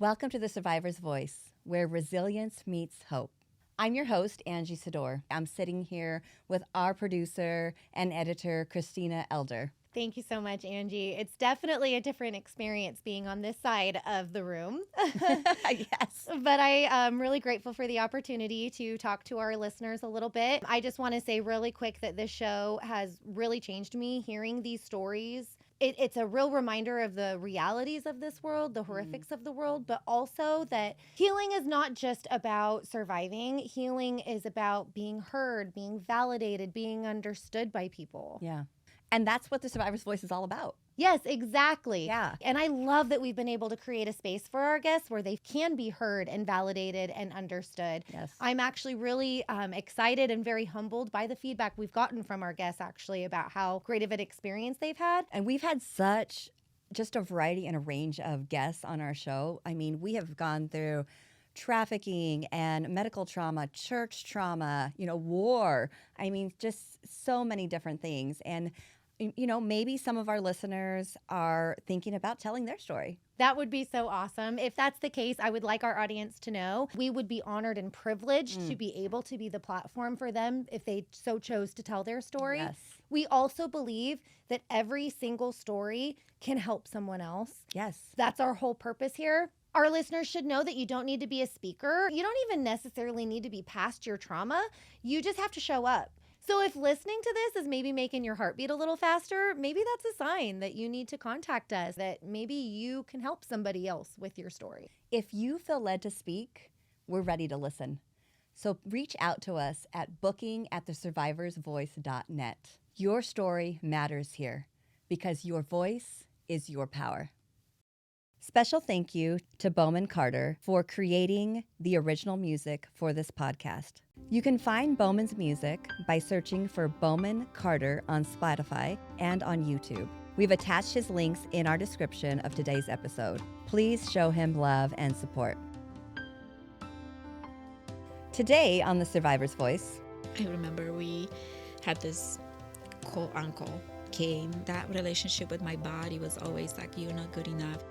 Welcome to The Survivor's Voice, where resilience meets hope. I'm your host, Angie Sedore. I'm sitting here with our producer and editor, Christina Elder. Thank you so much, Angie. It's definitely a different experience being on this side of the room. Yes. But I am really grateful for the opportunity to talk to our listeners a little bit. I just want to say really quick that this show has really changed me hearing these stories. It's a real reminder of the realities of this world, the horrifics of the world, but also that healing is not just about surviving. Healing is about being heard, being validated, being understood by people. Yeah. And that's what The Survivor's Voice is all about. Yes, exactly. Yeah. And I love that we've been able to create a space for our guests where they can be heard and validated and understood. Yes. I'm actually really excited and very humbled by the feedback we've gotten from our guests actually about how great of an experience they've had. And we've had such just a variety and a range of guests on our show. I mean, we have gone through trafficking and medical trauma, church trauma, war. I mean, just so many different things. And maybe some of our listeners are thinking about telling their story. That would be so awesome. If that's the case, I would like our audience to know we would be honored and privileged to be able to be the platform for them if they so chose to tell their story. Yes. We also believe that every single story can help someone else. Yes. That's our whole purpose here. Our listeners should know that you don't need to be a speaker. You don't even necessarily need to be past your trauma. You just have to show up. So if listening to this is maybe making your heart beat a little faster, maybe that's a sign that you need to contact us, that maybe you can help somebody else with your story. If you feel led to speak, we're ready to listen. So reach out to us at booking@thesurvivorsvoice.net. Your story matters here because your voice is your power. Special thank you to Bowman Carter for creating the original music for this podcast. You can find Bowman's music by searching for Bowman Carter on Spotify and on YouTube. We've attached his links in our description of today's episode. Please show him love and support. Today on The Survivor's Voice, I remember we had this uncle came. That relationship with my body was always like, you're not good enough.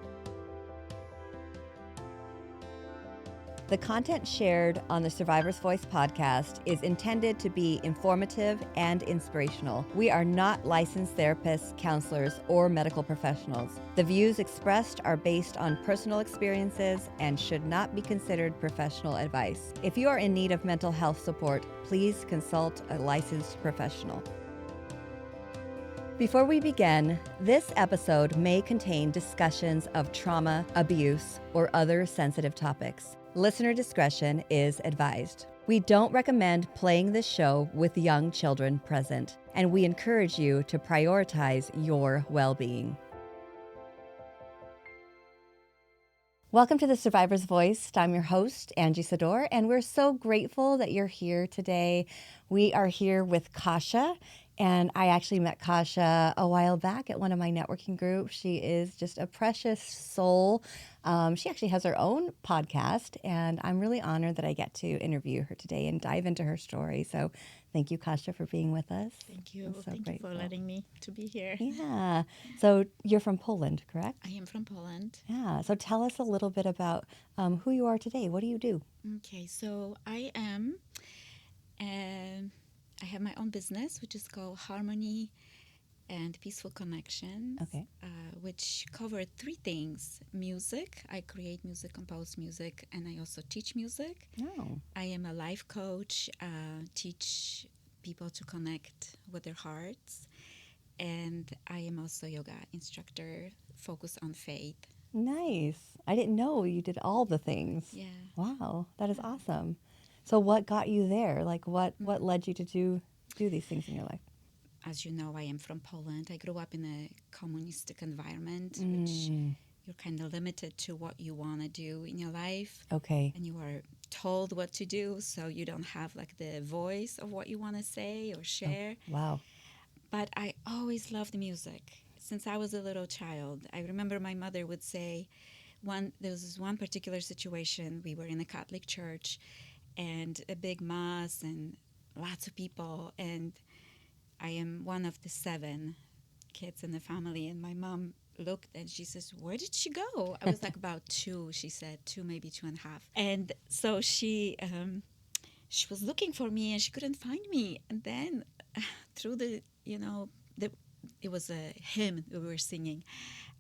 the content shared on the Survivor's Voice podcast is intended to be informative and inspirational. We are not licensed therapists, counselors, or medical professionals. The views expressed are based on personal experiences and should not be considered professional advice. If you are in need of mental health support, please consult a licensed professional. Before we begin, this episode may contain discussions of trauma, abuse, or other sensitive topics. Listener discretion is advised. We don't recommend playing this show with young children present, and we encourage you to prioritize your well-being. Welcome to the Survivor's Voice. I'm your host, Angie Sedore, and we're so grateful that you're here today. We are here with Kasia, and I actually met Kasia a while back at one of my networking groups. She is just a precious soul. She actually has her own podcast, and I'm really honored that I get to interview her today and dive into her story. So thank you, Kasia, for being with us. Thank you. I'm so Thank grateful. you for letting me to be here. Yeah. So you're from Poland, correct? I am from Poland. Yeah. So tell us a little bit about who you are today. What do you do? Okay, so I have my own business, which is called Harmony and Peaceful Connection, Okay. which cover three things. Music, I create music, compose music, and I also teach music. Oh. I am a life coach, teach people to connect with their hearts, and I am also a yoga instructor, focused on faith. Nice. I didn't know you did all the things. Yeah. Wow. That is awesome. So what got you there? Like what led you to do these things in your life? As you know, I am from Poland. I grew up in a communistic environment, which you're kind of limited to what you want to do in your life. Okay. And you are told what to do, so you don't have like the voice of what you want to say or share. Oh, wow. But I always loved music. Since I was a little child, I remember my mother would say, there was this one particular situation. We were in a Catholic church and a big mass and lots of people, and I am one of the 7 kids in the family, and my mom looked and she says, "Where did she go?" I was like about two, she said, two, maybe 2.5. And so she was looking for me and she couldn't find me. And then through it was a hymn we were singing.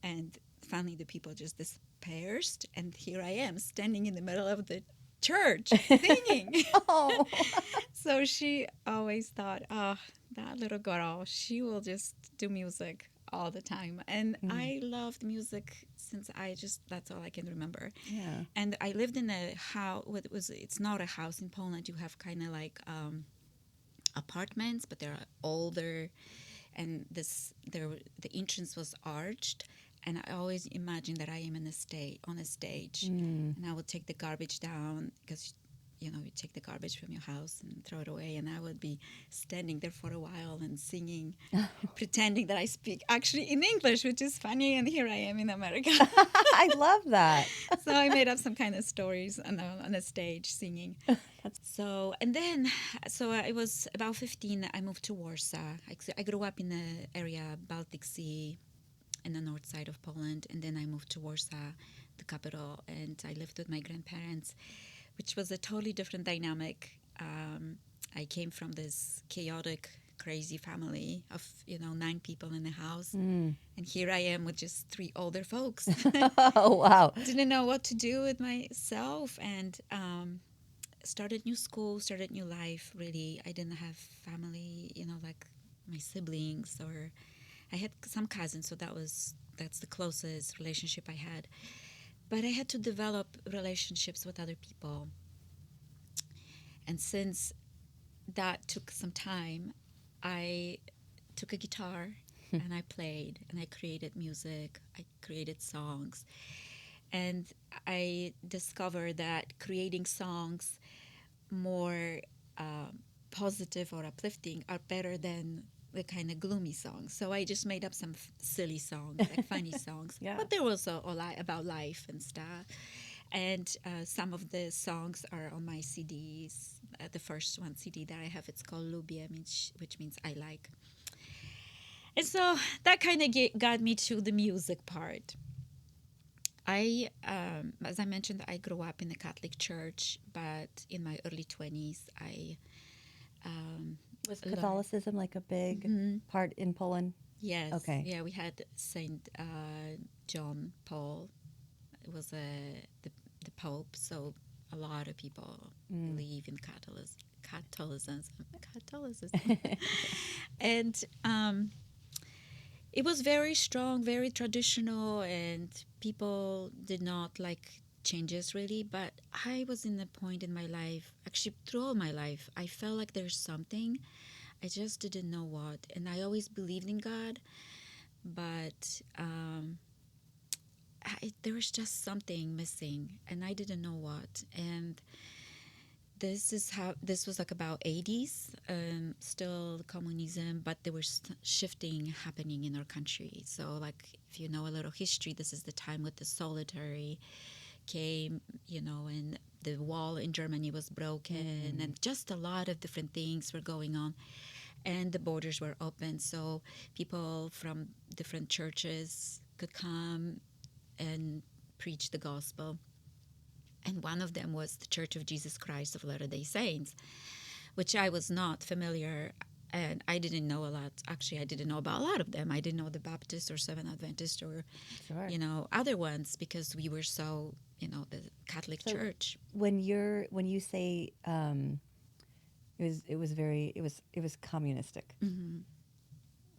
And finally the people just dispersed. And here I am standing in the middle of the church singing. Oh. So she always thought, oh, that little girl, she will just do music all the time. And I loved music since that's all I can remember. Yeah. And I lived in a house, it's not a house in Poland. You have kind of like apartments, but they're older. And the entrance was arched. And I always imagine that I am on a stage. And I would take the garbage down because you take the garbage from your house and throw it away. And I would be standing there for a while and singing, pretending that I speak actually in English, which is funny. And here I am in America. I love that. So I made up some kind of stories on a stage singing. So I was about 15. I moved to Warsaw. I grew up in the area Baltic Sea in the north side of Poland. And then I moved to Warsaw, the capital. And I lived with my grandparents, which was a totally different dynamic. I came from this chaotic, crazy family of 9 people in the house, and here I am with just 3 older folks. Oh, wow. Didn't know what to do with myself, and started new school, started new life. Really, I didn't have family, like my siblings, or I had some cousins, so that's the closest relationship I had. But I had to develop relationships with other people. And since that took some time, I took a guitar and I played and I created music. I created songs. And I discovered that creating songs more positive or uplifting are better than the kind of gloomy songs. So I just made up some silly songs, like funny songs. Yeah. But there was a lot about life and stuff. And some of the songs are on my CDs. The first one CD that I have, it's called Lubię, which means I like. And so that kind of got me to the music part. As I mentioned, I grew up in the Catholic Church, but in my early 20s, Was Catholicism like a big part in Poland? Yes. Okay. Yeah, we had Saint John Paul. It was the Pope, so a lot of people believe in Catholicism. And it was very strong, very traditional, and people did not like changes really. But I was in a point in my life, actually throughout my life, I felt like there's something. I just didn't know what. And I always believed in God, but there was just something missing, and I didn't know what. And this was like about 80s, still communism, but there was shifting happening in our country. So like, if you know a little history, this is the time with the Sedore came, and the wall in Germany was broken, and just a lot of different things were going on. And the borders were open, so people from different churches could come and preach the gospel. And one of them was the Church of Jesus Christ of Latter-day Saints, which I was not familiar, and I didn't know a lot. Actually, I didn't know about a lot of them. I didn't know the Baptist or Seventh Adventist or, other ones, because we were so, the Catholic Church. When you say it was communistic. Mm-hmm.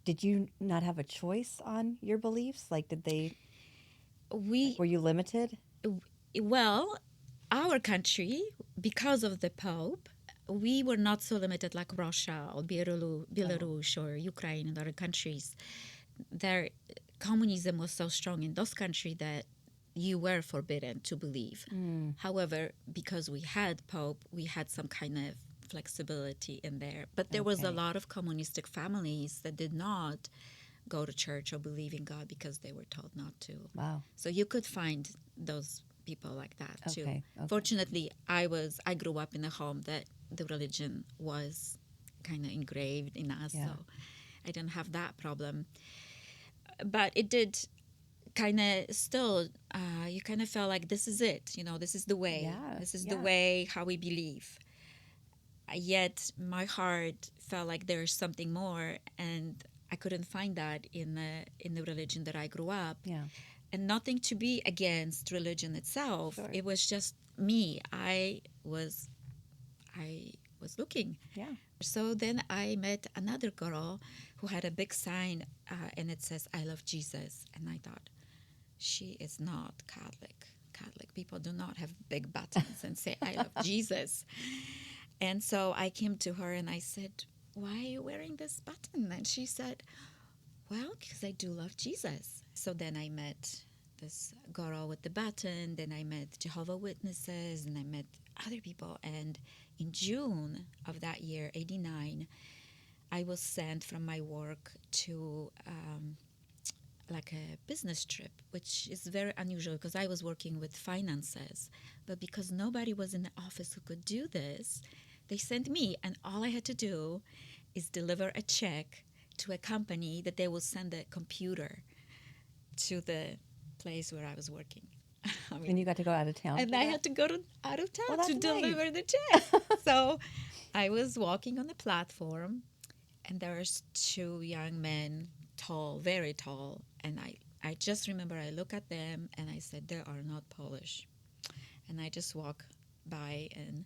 Did you not have a choice on your beliefs? Like, were you limited? Well, our country, because of the Pope, we were not so limited like Russia or Belarus or Ukraine and other countries. Their communism was so strong in those countries that you were forbidden to believe. However, because we had Pope, we had some kind of flexibility in there. But there was a lot of communistic families that did not go to church or believe in God because they were told not to. Wow. So you could find those people like that too. Okay. Fortunately, I grew up in a home that the religion was kind of engraved in us, so I didn't have that problem. But it did kind of still, you kind of felt like this is it, this is the way. Yeah, This is yeah. the way how we believe. Yet my heart felt like there's something more, and I couldn't find that in the religion that I grew up. Yeah. And nothing to be against religion itself. Sure. It was just me. I was looking. Yeah. So then I met another girl who had a big sign, and it says, "I love Jesus." And I thought, she is not Catholic. Catholic people do not have big buttons and say, "I love Jesus." And so I came to her and I said, "Why are you wearing this button?" And she said, "Well, because I do love Jesus." So then I met this girl with the button, then I met Jehovah's Witnesses, and I met other people. And in June of that year, 89, I was sent from my work to like a business trip, which is very unusual because I was working with finances. But because nobody was in the office who could do this, they sent me, and all I had to do is deliver a check to a company that they will send a computer to the place where I was working. And you got to go out of town. And I had to go out of town Well, to that's nice. deliver the check. So I was walking on the platform, and there was two young men, tall, very tall. And I just remember I look at them and I said, "They are not Polish." And I just walk by and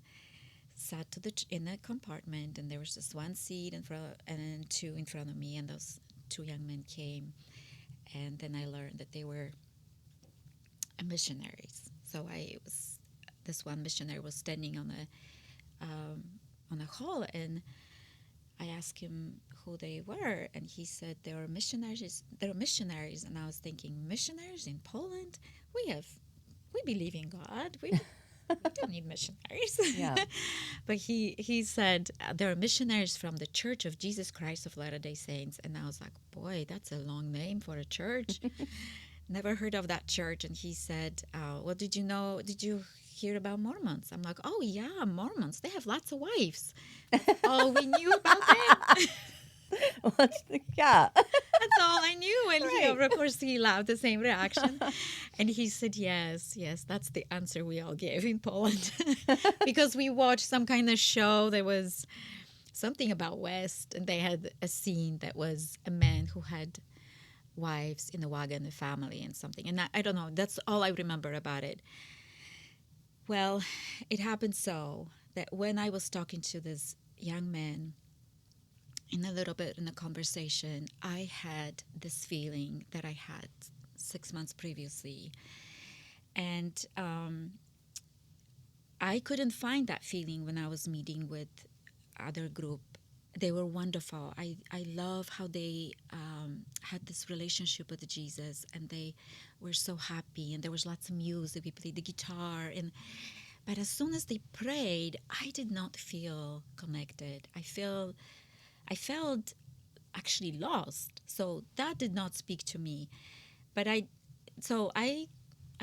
sat in a compartment, and there was just one seat in front and then two in front of me, and those two young men came. And then I learned that they were missionaries. So this one missionary was standing on a hall, and I asked him who they were, and he said they were missionaries. They're missionaries, and I was thinking, missionaries in Poland? We believe in God. We don't need missionaries. Yeah. But he said they're missionaries from the Church of Jesus Christ of Latter-day Saints, and I was like, boy, that's a long name for a church. Never heard of that church. And he said, well, did you hear about Mormons? I'm like, oh yeah, Mormons, they have lots of wives. That's all we knew about them. Yeah. That's all I knew. And Right. of course, he laughed the same reaction. And he said, yes, that's the answer we all give in Poland. Because we watched some kind of show that was something about West, and they had a scene that was a man who had wives in the Wagon family and something. And I don't know, that's all I remember about it. Well, it happened so that when I was talking to this young man, in a little bit in the conversation, I had this feeling that I had 6 months previously. And I couldn't find that feeling when I was meeting with other group. They were wonderful. I love how they had this relationship with Jesus, and they were so happy, and there was lots of music. We played the guitar, but as soon as they prayed, I did not feel connected. I felt actually lost. So that did not speak to me. But I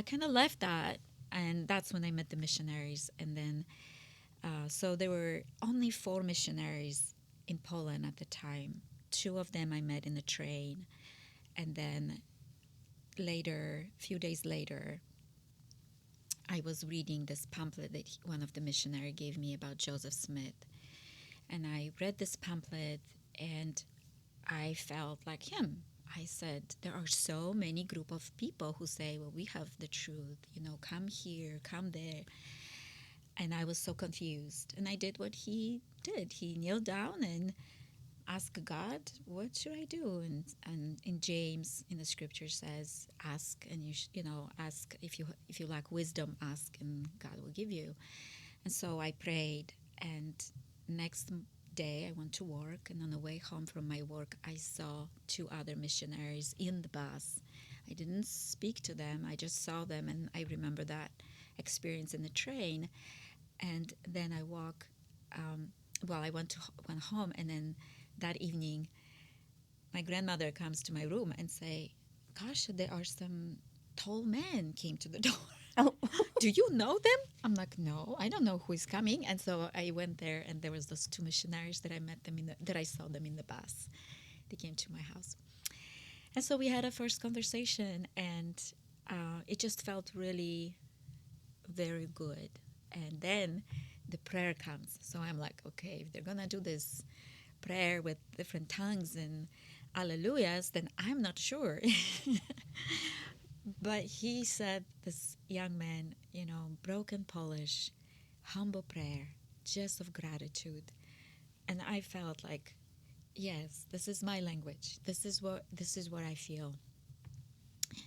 kind of left that, and that's when I met the missionaries. And then, so there were only 4 missionaries in Poland at the time. 2 of them I met in the train. And then later, a few days later, I was reading this pamphlet that one of the missionaries gave me about Joseph Smith. And I read this pamphlet, and I felt like him. I said, there are so many group of people who say, well, we have the truth, come here, come there. And I was so confused. And I did what he did. He kneeled down and asked God, what should I do? And in James, in the scripture says, ask, and ask if you lack wisdom, ask, and God will give you. And so I prayed, and next day I went to work, and on the way home from my work, I saw 2 other missionaries in the bus. I didn't speak to them. I just saw them, and I remember that experience in the train. And then I I went home, and then that evening, my grandmother comes to my room and say, Kasia, there are some tall men came to the door. Oh. Do you know them? I'm like, no, I don't know who is coming. And so I went there, and there was those 2 missionaries that I met them that I saw them in the bus. They came to my house. And so we had a first conversation, and it just felt really very good. And then the prayer comes. So I'm like, okay, if they're going to do this prayer with different tongues and alleluias, then I'm not sure. But he said, this young man, broken Polish, humble prayer, just of gratitude. And I felt like, yes, this is my language. This is what I feel.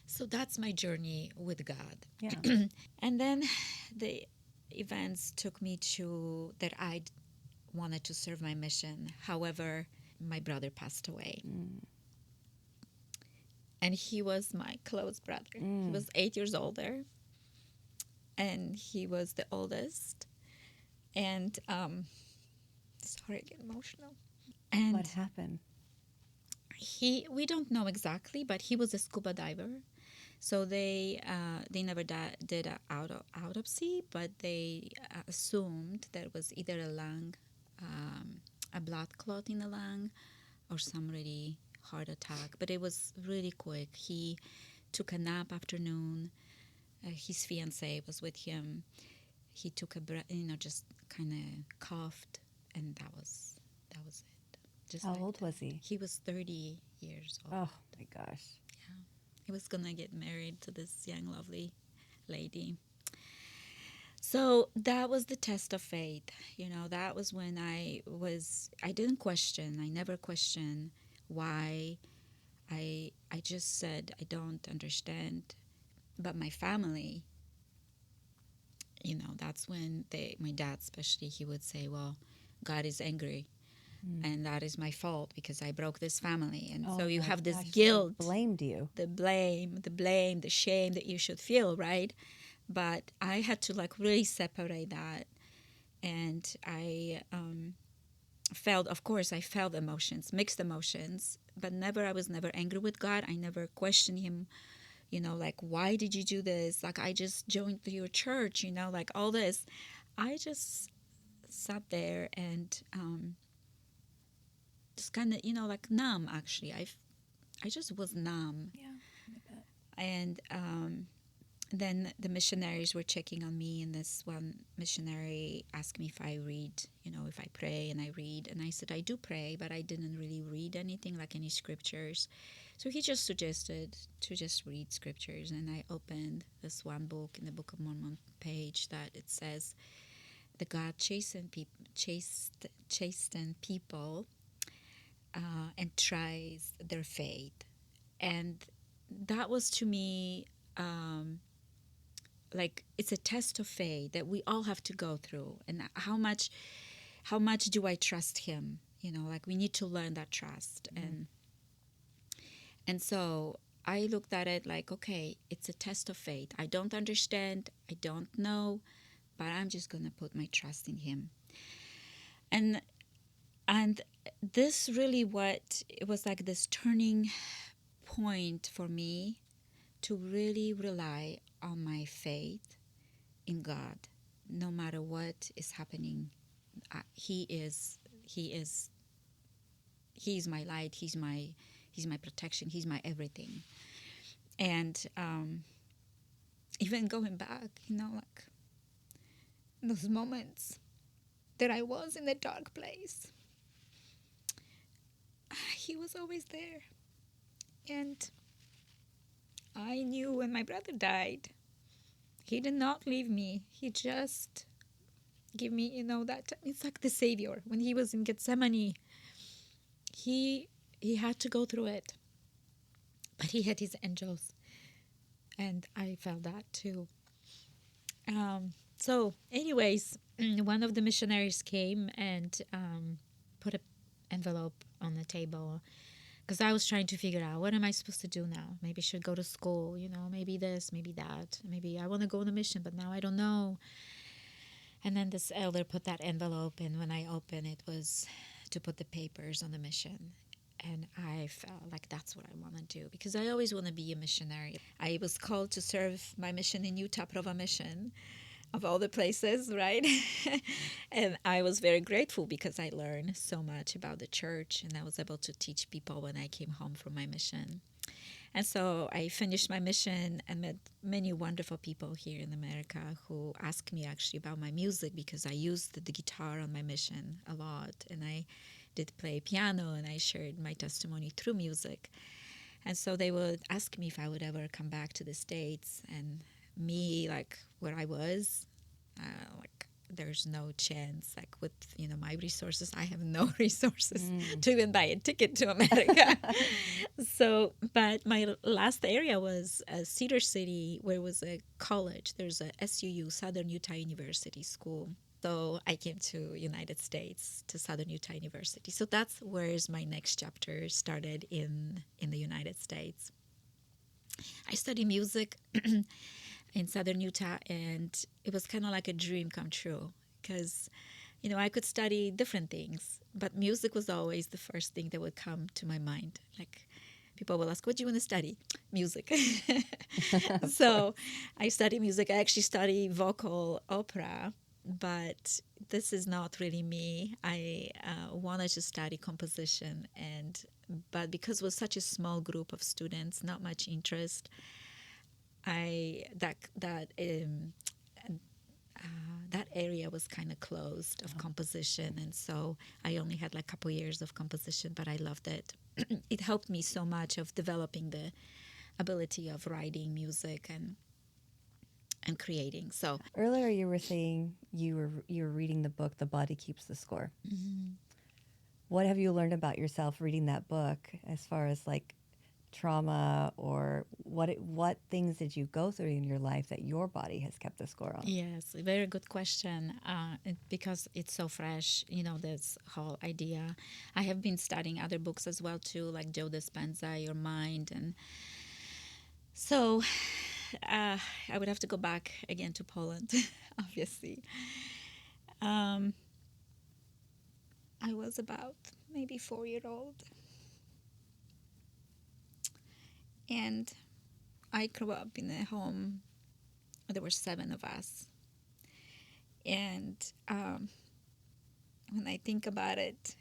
So that's my journey with God. Yeah. And then the events took me to that I wanted to serve my mission. However, my brother passed away. And he was my close brother. He was 8 years older, and he was the oldest. And sorry, I get emotional. And What happened? we don't know exactly, but he was a scuba diver. So they never did an autopsy, but they assumed that it was either a blood clot in the lung, or some really heart attack. But it was really quick. He took a nap afternoon. His fiancée was with him. He took a breath, just kind of coughed, and that was it. Just How like old was he? He was 30 years old. Oh my gosh. He was gonna get married to this young, lovely lady. So that was the test of faith. That was when I never questioned why. I just said, I don't understand. But my family, that's when my dad especially, he would say, well, God is angry. And that is my fault because I broke this family. And so you have this guilt. They blamed you. The blame, the shame that you should feel, right? But I had to really separate that. And I of course, I felt emotions, mixed emotions, but I was never angry with God. I never questioned him, why did you do this? I just joined your church, all this. I just sat there and just kind of, numb, actually. I just was numb. Yeah. And then the missionaries were checking on me, and this one missionary asked me if I read, if I pray, and I read. And I said, I do pray, but I didn't really read anything, any scriptures. So he just suggested to just read scriptures. And I opened this one book in the Book of Mormon page that it says, the God chasten people and tries their faith. And that was to me it's a test of faith that we all have to go through. And how much do I trust him? We need to learn that trust. And so I looked at it okay, it's a test of faith. I don't understand, I don't know, but I'm just gonna put my trust in him. And this really it was this turning point for me to really rely on my faith in God, no matter what is happening. He is my light. He's my protection. He's my everything. And even going back, those moments that I was in the dark place, he was always there. And I knew when my brother died, he did not leave me. He just gave me, that it's like the Savior. When he was in Gethsemane, he had to go through it. But he had his angels. And I felt that too. So anyways, one of the missionaries came and put an envelope on the table, because I was trying to figure out, what am I supposed to do now? Maybe I should go to school, maybe this, maybe that. Maybe I want to go on a mission, but now I don't know. And then this elder put that envelope, and when I opened it, was to put the papers on the mission. And I felt like that's what I want to do, because I always want to be a missionary. I was called to serve my mission in Utah, Provo Mission, of all the places, right? And I was very grateful because I learned so much about the church, and I was able to teach people when I came home from my mission. And so I finished my mission and met many wonderful people here in America who asked me actually about my music, because I used the guitar on my mission a lot. And I did play piano, and I shared my testimony through music. And so they would ask me if I would ever come back to the States. And me, like where I was, like there's no chance. Like with my resources, I have no resources to even buy a ticket to America. So, but my last area was Cedar City, where was a college. There's a SUU, Southern Utah University School. So I came to United States, to Southern Utah University. So that's where my next chapter started in the United States. I studied music in Southern Utah, and it was kind of like a dream come true, because I could study different things, but music was always the first thing that would come to my mind. Like people will ask, what do you want to study? Music. So I study music. I actually study vocal opera, but this is not really me. I wanted to study composition, but because it was such a small group of students, not much interest, that area was kind of closed of composition, and so I only had like a couple years of composition, but I loved it. It helped me so much of developing the ability of writing music and creating. So Earlier you were saying you were reading the book The Body Keeps the Score. What have you learned about yourself reading that book, as far as like trauma, or what things did you go through in your life that your body has kept the score on? Yes, a very good question, because it's so fresh, this whole idea. I have been studying other books as well too, like Joe Dispenza, Your Mind, and so I would have to go back again to Poland, obviously. I was about maybe 4-year-old, and I grew up in a home. There were 7 of us, and when I think about it,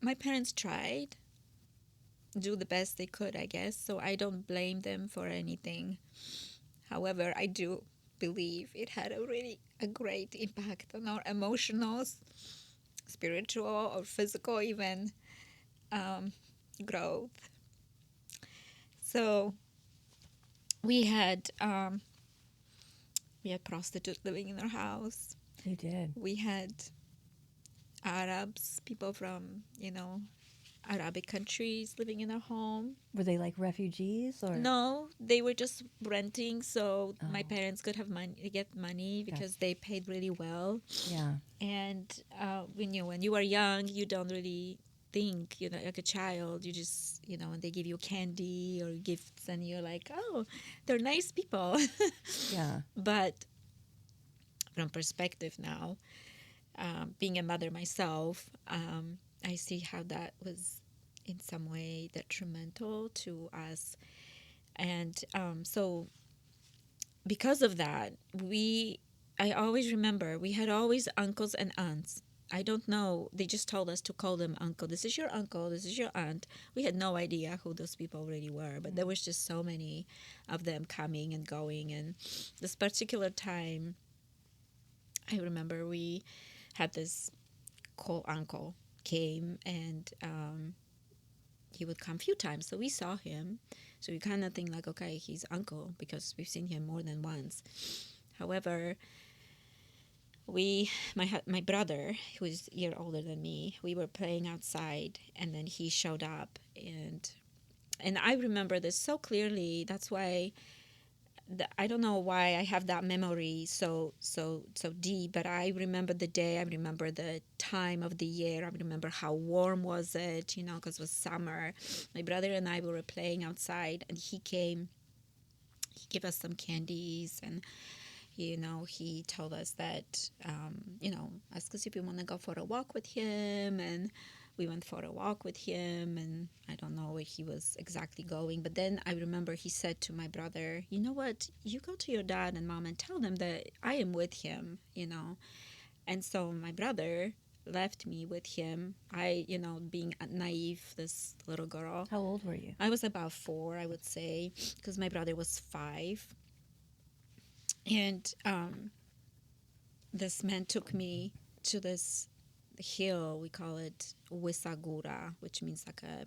my parents tried do the best they could, I guess, so I don't blame them for anything. However, I do believe it had a great impact on our emotional, spiritual, or physical even growth. So we had prostitutes living in our house. You did. We had Arabs, people from Arabic countries living in our home. Were they like refugees, or? No, they were just renting, so my parents could have get money because they paid really well. Yeah. And when you are young, you don't really think, like a child. You just, when they give you candy or gifts, and you're like, oh, they're nice people. Yeah. But from perspective now, being a mother myself, I see how that was in some way detrimental to us. And so because of that, I always remember we had always uncles and aunts. I don't know. They just told us to call them uncle. This is your uncle. This is your aunt. We had no idea who those people really were, but there was just so many of them coming and going. And this particular time, I remember we had this cool uncle came, and he would come a few times. So we saw him. So we kind of think like, okay, he's uncle, because we've seen him more than once. However, my brother, who is a year older than me, we were playing outside, and then he showed up, and I remember this so clearly. That's why I don't know why I have that memory so deep, but I remember the day. I remember the time of the year. I remember how warm was it, because it was summer. My brother and I were playing outside, and he came. He gave us some candies, and he told us that, asked us if we want to go for a walk with him, and we went for a walk with him, and I don't know where he was exactly going. But then I remember he said to my brother, you know what, you go to your dad and mom and tell them that I am with him, And so my brother left me with him. I, being naive, this little girl. How old were you? I was about 4, I would say, because my brother was 5. And this man took me to this hill. We call it Wisagura, which means like a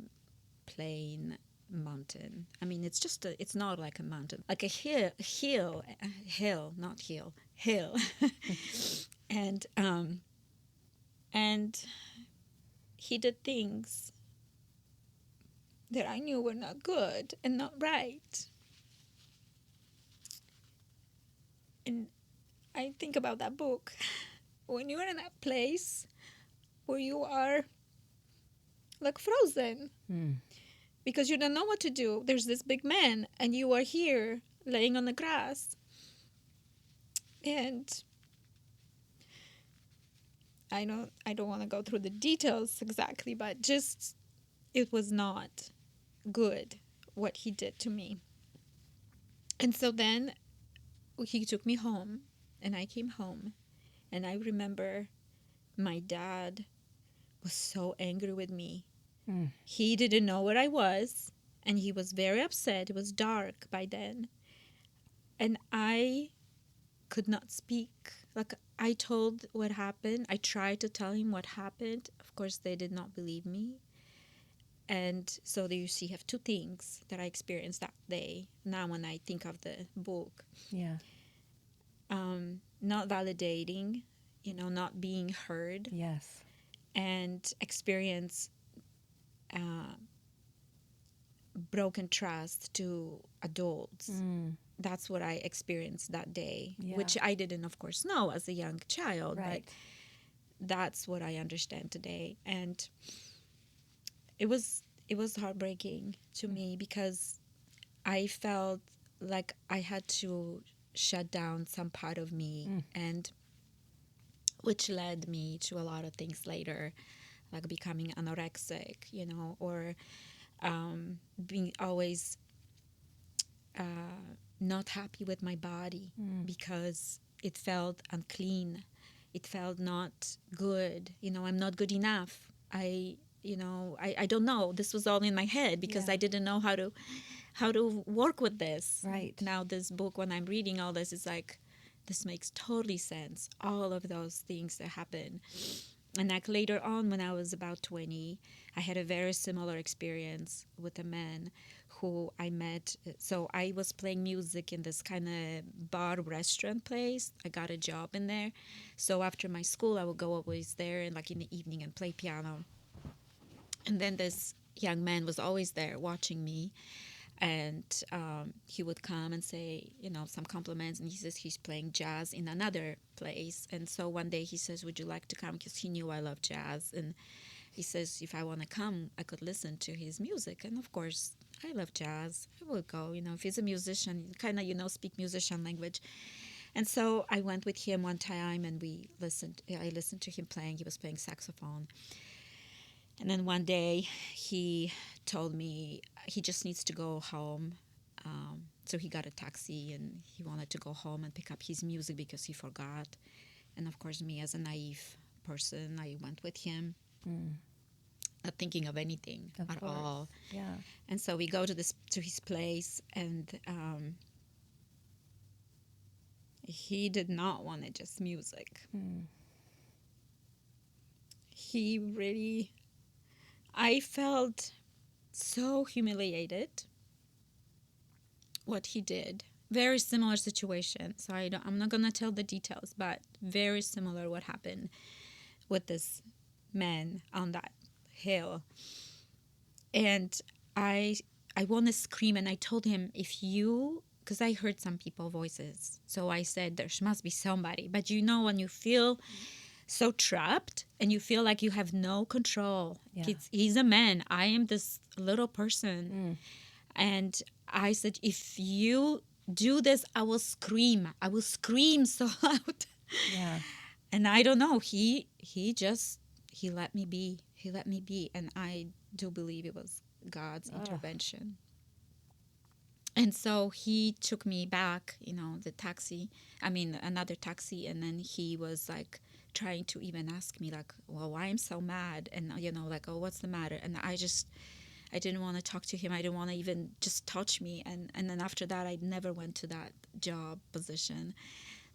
plain mountain. I mean, it's not like a mountain, like a hill, not hill, hill. and he did things that I knew were not good and not right. And I think about that book. When you're in that place where you are like frozen because you don't know what to do. There's this big man and you are here laying on the grass. And I don't want to go through the details exactly, but just it was not good what he did to me. And so then he took me home and I came home, and I remember my dad was so angry with me. He didn't know where I was, and he was very upset. It was dark by then, and I could not speak. Like, I told what happened. I tried to tell him what happened. Of course, they did not believe me. And so there you see, have 2 things that I experienced that day. Now when I think of the book. Yeah. Not validating, not being heard. Yes. And experience broken trust to adults. That's what I experienced that day, which I didn't, of course, know as a young child. Right. But that's what I understand today. And it was heartbreaking to me because I felt like I had to shut down some part of me, and which led me to a lot of things later, like becoming anorexic, or being always not happy with my body because it felt unclean. It felt not good. I'm not good enough. I don't know. This was all in my head because I didn't know how to work with this. Right. Now this book, when I'm reading all this, is like, this makes totally sense. All of those things that happen. And like later on, when I was about 20, I had a very similar experience with a man who I met. So I was playing music in this kind of bar restaurant place. I got a job in there. So after my school, I would go always there and like in the evening and play piano. And then this young man was always there watching me. And he would come and say, some compliments. And he says he's playing jazz in another place. And so one day he says, would you like to come? Because he knew I love jazz. And he says, if I want to come, I could listen to his music. And of course, I love jazz. I would go, if he's a musician, kind of, speak musician language. And so I went with him one time and I listened to him playing. He was playing saxophone. And then one day he told me he just needs to go home. So he got a taxi and he wanted to go home and pick up his music because he forgot. And of course, me as a naive person, I went with him, not thinking of anything at all. Yeah. And so we go to his place, and he did not want it just music. He really... I felt so humiliated what he did. Very similar situation. So I'm not going to tell the details, but very similar what happened with this man on that hill. And I want to scream, and I told him, because I heard some people's voices. So I said, there must be somebody. But when you feel so trapped and you feel like you have no control. Yeah. He's a man. I am this little person. And I said, if you do this, I will scream. I will scream so loud. Yeah. And I don't know. He let me be. He let me be. And I do believe it was God's intervention. And so he took me back, another taxi. And then he was like trying to even ask me like, well, why I'm so mad, and like, oh, what's the matter? And I didn't want to talk to him. I didn't want to even just touch me. And then after that, I never went to that job position.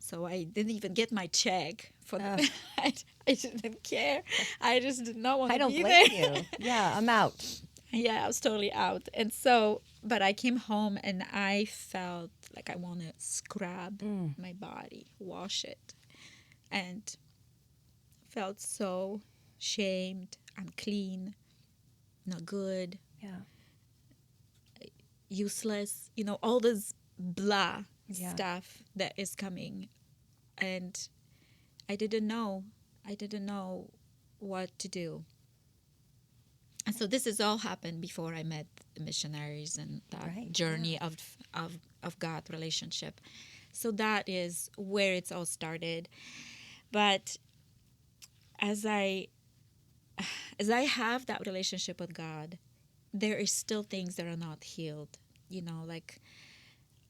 So I didn't even get my check for the I didn't care. I just did not want I to don't be blame there. you. Yeah, I'm out. Yeah, I was totally out. And so, but I came home and I felt like I want to scrub my body, wash it, and felt so shamed, unclean, not good, Yeah. useless, all this blah Yeah. stuff that is coming. And I didn't know. I didn't know what to do. And so this has all happened before I met the missionaries and that Right, journey of God relationship. So that is where it's all started. But as I have that relationship with God, there is still things that are not healed. Like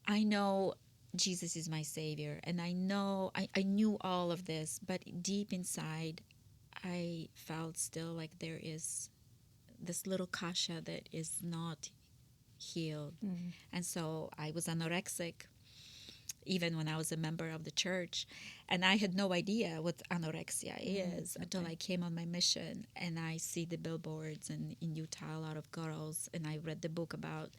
I know Jesus is my savior, and I know I knew all of this, but deep inside I felt still like there is this little Kasia that is not healed. And so I was anorexic even when I was a member of the church, and I had no idea what anorexia is until I came on my mission and I see the billboards and in Utah a lot of girls, and I read the book about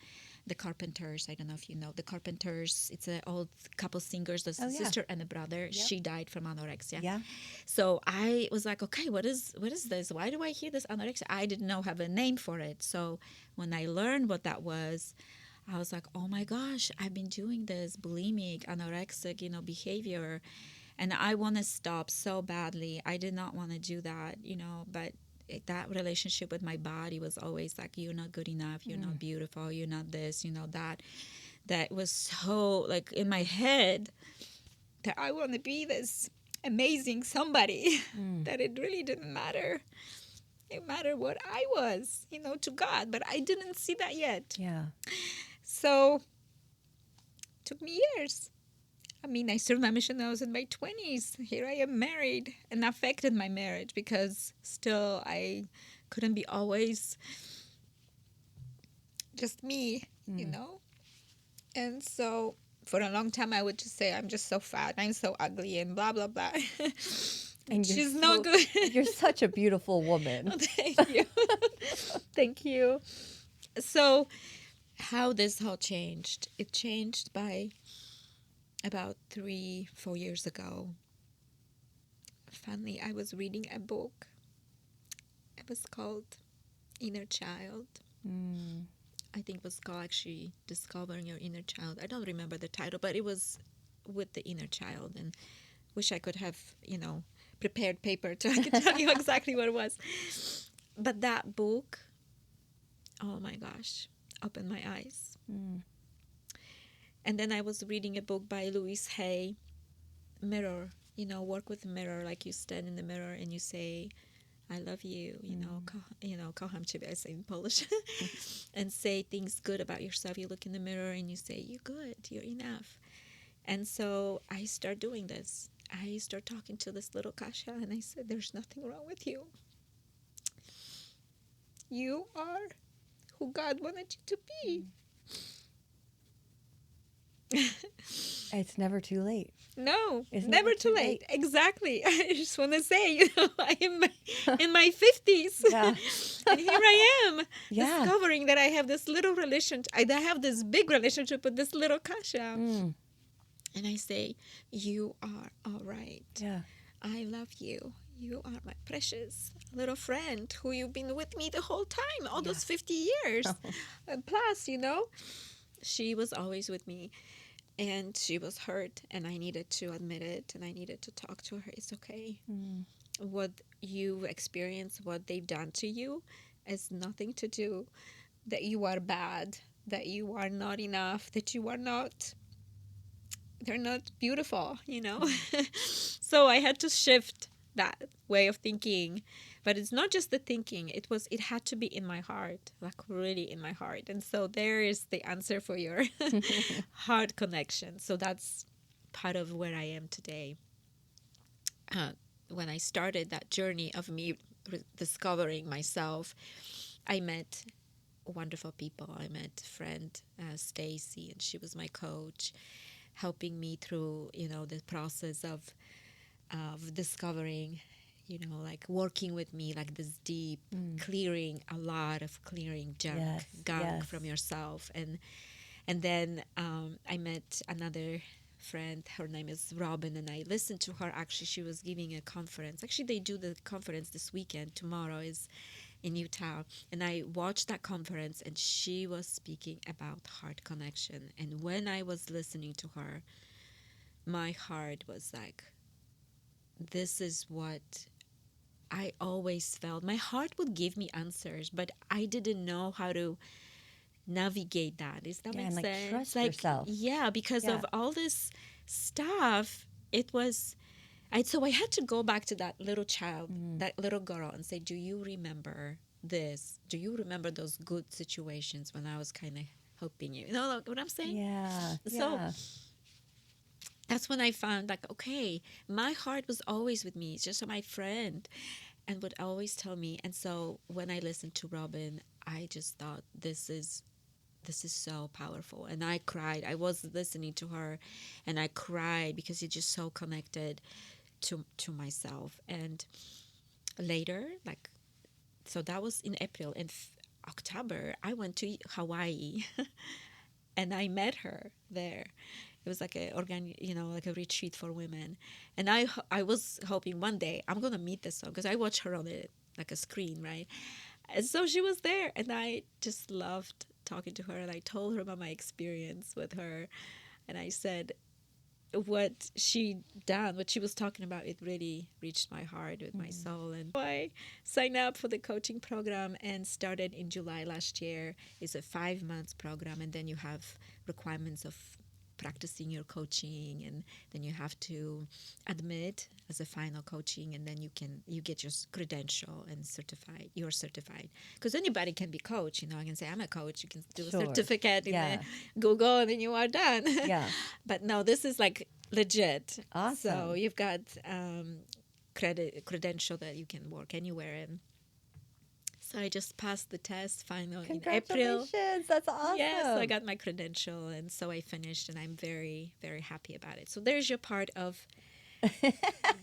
the Carpenters. I don't know if you know the Carpenters. It's an old couple singers, the sister and a brother. She died from anorexia. Yeah. So I was like, okay, what is this? Why do I hear this anorexia? I didn't know have a name for it. So when I learned what that was, I was like, oh my gosh, I've been doing this bulimic, anorexic, behavior, and I want to stop so badly. I did not want to do that, but that relationship with my body was always like, you're not good enough, you're not beautiful, you're not this, that. That was so like in my head that I want to be this amazing somebody that it really didn't matter. It mattered what I was, to God, but I didn't see that yet. Yeah. So it took me years. I mean, I served my mission when I was in my 20s. Here I am married, and affected my marriage because still I couldn't be always just me, And so for a long time I would just say, I'm just so fat, I'm so ugly, and blah, blah, blah. And she's not good. You're such a beautiful woman. Oh, thank you. Thank you. So how this all changed? It changed by about 3-4 years ago. Finally, I was reading a book. It was called Inner Child. I think it was called actually Discovering Your Inner Child. I don't remember the title, but it was with the inner child, and wish I could have, prepared paper to I could tell you exactly what it was. But that book, oh my gosh, opened my eyes. And then I was reading a book by Louise Hay, Mirror, work with the mirror, like you stand in the mirror and you say, I love you, kocham ciebie, I say in Polish, and say things good about yourself. You look in the mirror and you say, you're good, you're enough. And so I start doing this. I start talking to this little Kasia, and I said, there's nothing wrong with you. You are who God wanted you to be. It's never too late. No, It's never too late. Exactly. I just want to say, I am in my 50s. Yeah. And here I am Yeah. discovering that I have this little relationship. I have this big relationship with this little Kasia. And I say, you are all right. Yeah. I love you. You are my precious little friend who you've been with me the whole time, all those 50 years. And plus, she was always with me. And she was hurt, and I needed to admit it, and I needed to talk to her. It's okay. What you experience, what they've done to you, has nothing to do that you are bad, that you are not enough, that you are not, they're not beautiful, So I had to shift that way of thinking. But it's not just the thinking, it had to be in my heart, like really in my heart. And so there is the answer for your heart connection. So that's part of where I am today. when I started that journey of me discovering myself, I met wonderful people. I met friend Stacy, and she was my coach, helping me through the process of discovering, like working with me, like this deep clearing, a lot of clearing gunk from yourself. And then I met another friend. Her name is Robin, and I listened to her. Actually, she was giving a conference. Actually, they do the conference this weekend. Tomorrow is in Utah, and I watched that conference, and she was speaking about heart connection. And when I was listening to her, my heart was like, this is what I always felt. My heart would give me answers, but I didn't know how to navigate that. Does that make and sense? trust yourself. Yeah, because of all this stuff, it was. So I had to go back to that little child, that little girl, and say, "Do you remember this? Do you remember those good situations when I was kind of helping you? You know like what I'm saying?" Yeah. So that's when I found, like, okay, my heart was always with me. It's just my friend, and would always tell me. And so when I listened to Robin, I just thought, this is so powerful. And I cried. I was listening to her, and I cried because it's just so connected to myself. And later, like, so that was in April. In October, I went to Hawaii, and I met her there. It was like like a retreat for women, and I was hoping one day I'm gonna meet this one, because I watched her on like a screen, right? And so she was there, and I just loved talking to her, and I told her about my experience with her, and I said what what she was talking about, it really reached my heart with my soul. And so I signed up for the coaching program and started in July last year. It's a 5 month program, and then you have requirements of practicing your coaching, and then you have to admit as a final coaching, and then you get your credential and you're certified, because anybody can be coach. I can say I'm a coach. You can do a certificate in the Google, and then you are done. But no, this is like legit. Awesome. So you've got credential that you can work anywhere in. So I just passed the test finally in April. Congratulations. That's awesome. Yes, so I got my credential, and so I finished, and I'm very, very happy about it. So there's your part of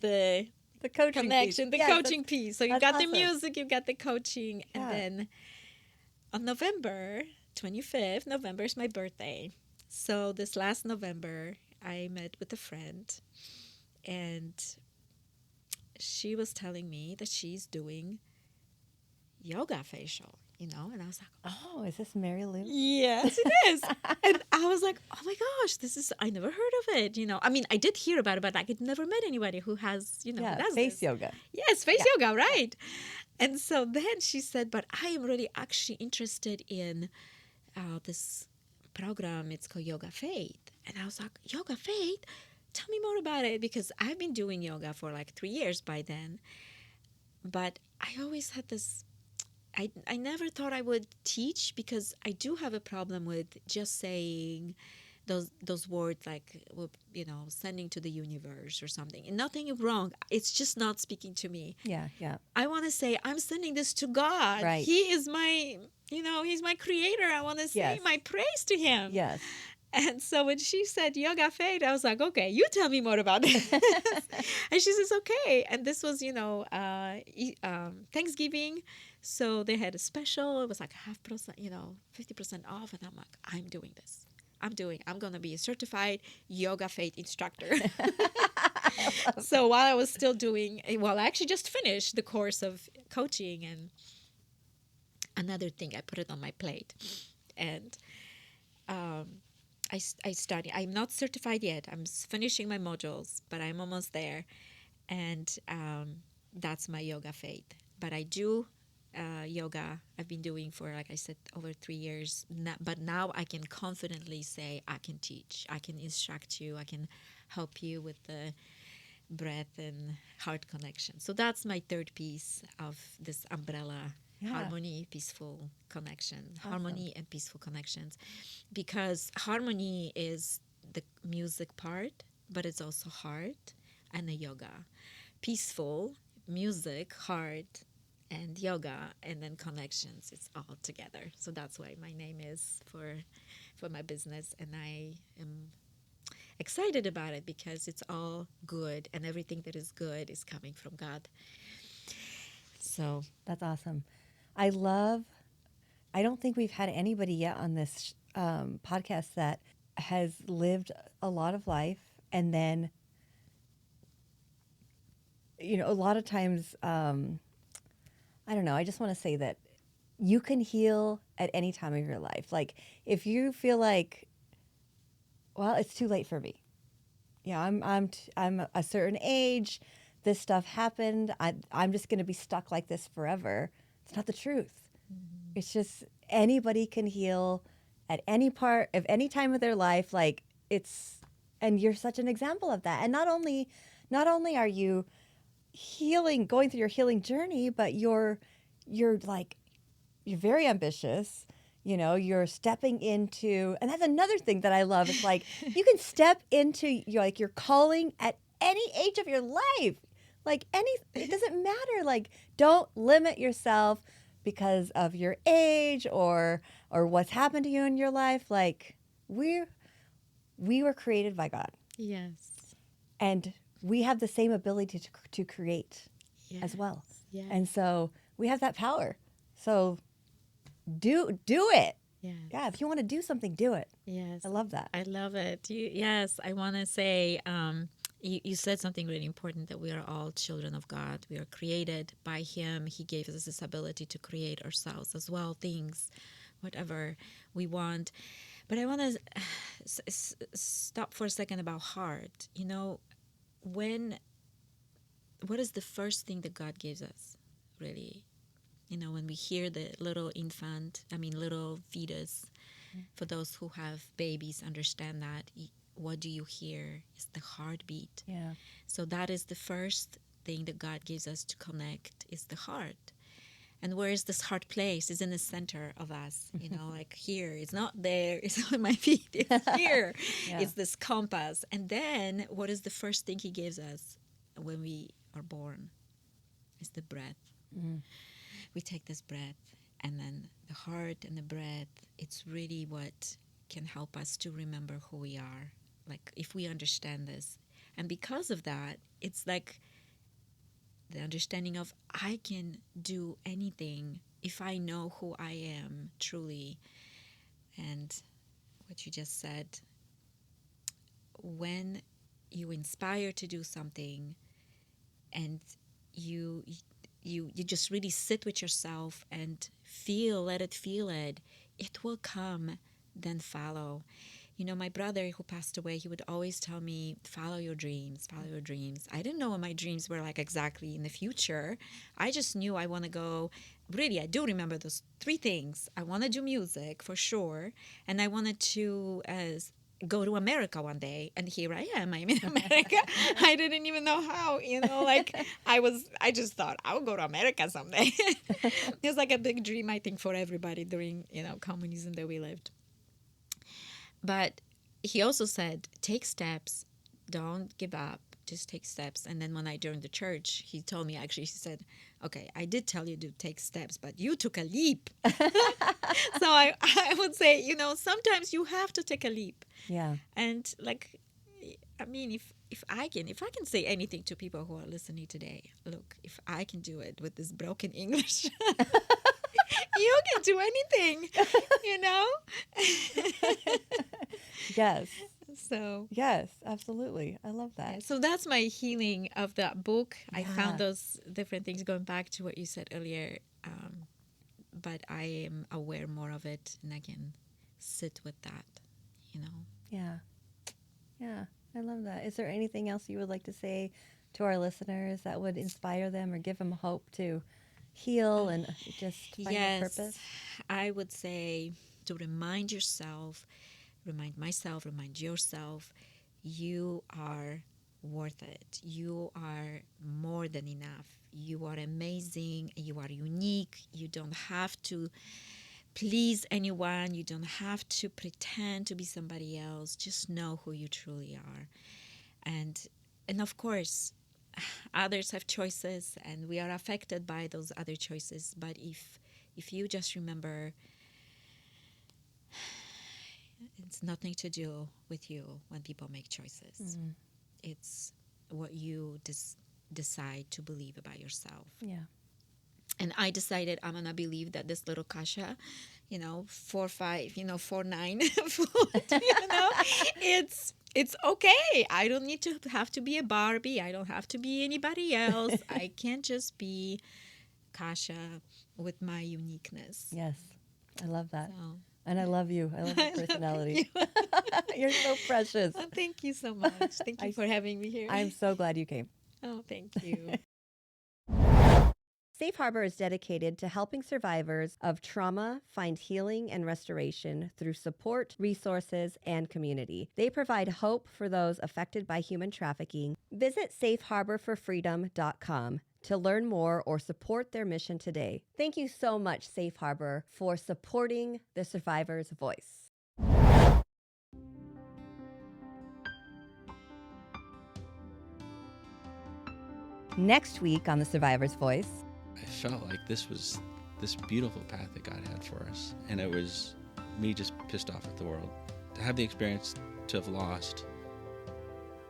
the coaching connection, piece. the coaching piece. So you've got awesome. the music, you've got the coaching, and then on November 25th, November is my birthday. So this last November, I met with a friend, and she was telling me that she's doing yoga facial, and I was like, oh, is this Mary Lou? Yes, it is. And I was like, oh my gosh, I never heard of it. I mean, I did hear about it, but I had never met anybody who has, who does face this. yoga. Yes, face yoga, right. And so then she said, but I am really actually interested in this program. It's called Yoga Faith. And I was like, Yoga Faith? Tell me more about it, because I've been doing yoga for like 3 years by then. But I always had this, I never thought I would teach, because I do have a problem with just saying those words, like, sending to the universe or something. And nothing wrong. It's just not speaking to me. Yeah. I want to say, I'm sending this to God. Right. He is my, he's my creator. I want to say my praise to him. Yes. And so when she said Yoga Faith, I was like, okay, you tell me more about this. And she says, okay. And this was, Thanksgiving. So they had a special. It was like 50% off. And I'm like, I'm doing this. I'm going to be a certified Yoga Faith instructor. So while I was still I actually just finished the course of coaching, and another thing, I put it on my plate. And I study. I'm not certified yet. I'm finishing my modules, but I'm almost there. And that's my Yoga Faith. But I do yoga. I've been doing for, like I said, over 3 years. But now I can confidently say I can teach. I can instruct you. I can help you with the breath and heart connection. So that's my third piece of this umbrella. Harmony, peaceful connection. Awesome. Harmony and peaceful connections. Because harmony is the music part, but it's also heart and the yoga. peaceful, music, heart, and yoga, and then connections. It's all together. So that's why my name is for my business, and I am excited about it because it's all good, and everything that is good is coming from God. So That's awesome. I don't think we've had anybody yet on this podcast that has lived a lot of life and then, a lot of times, I don't know, I just want to say that you can heal at any time of your life. Like if you feel like, well, it's too late for me. Yeah, I'm a certain age. This stuff happened. I'm just going to be stuck like this forever. It's not the truth. It's just anybody can heal at any part of any time of their life. Like and you're such an example of that. And not only are you healing, going through your healing journey, but you're very ambitious. You're stepping into, and that's another thing that I love. It's like you can step into your calling at any age of your life. It doesn't matter. Like, don't limit yourself because of your age or what's happened to you in your life. Like we were created by God, yes, and we have the same ability to create as well. yes, And so we have that power. So do it. yes. Yeah, if you want to do something, do it. Yes. I love that. I love it. Yes, I want to say you said something really important, that we are all children of God. We are created by Him. He gave us this ability to create ourselves as well, things, whatever we want. But I want to stop for a second about heart. What is the first thing that God gives us, really? When we hear the little fetus, for those who have babies, understand that. What do you hear? Is the heartbeat. Yeah. So that is the first thing that God gives us to connect, is the heart. And where is this heart place? It's in the center of us, like here. It's not there. It's on my feet. It's here. Yeah. It's this compass. And then what is the first thing He gives us when we are born? It's the breath. Mm. We take this breath, and then the heart and the breath, it's really what can help us to remember who we are. Like, if we understand this. And because of that, it's like the understanding of, I can do anything if I know who I am truly. And what you just said, when you inspire to do something and you just really sit with yourself and let it feel it will come, then follow. My brother who passed away, he would always tell me, follow your dreams. I didn't know what my dreams were like exactly in the future. I just knew I want to go, really, I do remember those 3 things. I want to do music for sure, and I wanted to go to America one day, and here I am. I'm in America. I didn't even know how, I just thought I would go to America someday. It was like a big dream, I think, for everybody during, communism that we lived. But he also said, take steps, don't give up, just take steps. And then when I joined the church, he told me, he said, okay, I did tell you to take steps, but you took a leap. So I would say, sometimes you have to take a leap. Yeah. And if I can say anything to people who are listening today, look, if I can do it with this broken English, you can do anything, Yes. So Yes, absolutely. I love that. So that's my healing of that book. Yeah. I found those different things, going back to what you said earlier. But I am aware more of it, and I can sit with that, Yeah. Yeah. I love that. Is there anything else you would like to say to our listeners that would inspire them or give them hope to heal and just find their purpose? I would say to remind yourself, remind myself, remind yourself, you are worth it. You are more than enough. You are amazing. You are unique. You don't have to please anyone. You don't have to pretend to be somebody else. Just know who you truly are. And of course, others have choices and we are affected by those other choices. But if you just remember, it's nothing to do with you when people make choices. It's what you decide to believe about yourself. Yeah. And I decided I'm gonna believe that this little Kasia, 4'5", 4'9", it's okay. I don't need to have to be a Barbie. I don't have to be anybody else. I can just be Kasia with my uniqueness. Yes. I love that. So, And I love you. I love your I love personality. you. You're so precious. Oh, thank you so much. Thank you for having me here. I'm so glad you came. Oh, thank you. Safe Harbor is dedicated to helping survivors of trauma find healing and restoration through support, resources, and community. They provide hope for those affected by human trafficking. Visit safeharborforfreedom.com to learn more or support their mission today. Thank you so much, Safe Harbor, for supporting the survivor's voice. Next week on The Survivor's Voice, I felt like this was this beautiful path that God had for us. And it was me just pissed off at the world. To have the experience to have lost,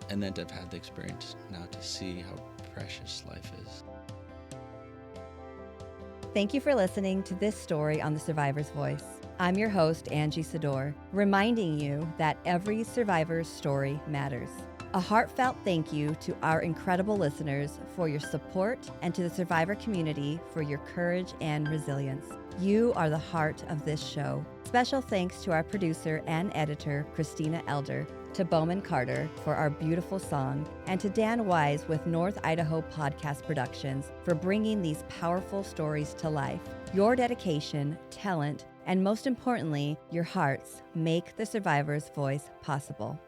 and then to have had the experience now to see how precious life is. thank you for listening to this story on The Survivor's Voice. I'm your host, Angie Sedore, reminding you that every survivor's story matters. A heartfelt thank you to our incredible listeners for your support and to the survivor community for your courage and resilience. You are the heart of this show. Special thanks to our producer and editor, Christina Elder, to Bowman Carter for our beautiful song, and to Dan Wise with North Idaho Podcast Productions for bringing these powerful stories to life. Your dedication, talent, and most importantly, your hearts make the survivor's voice possible.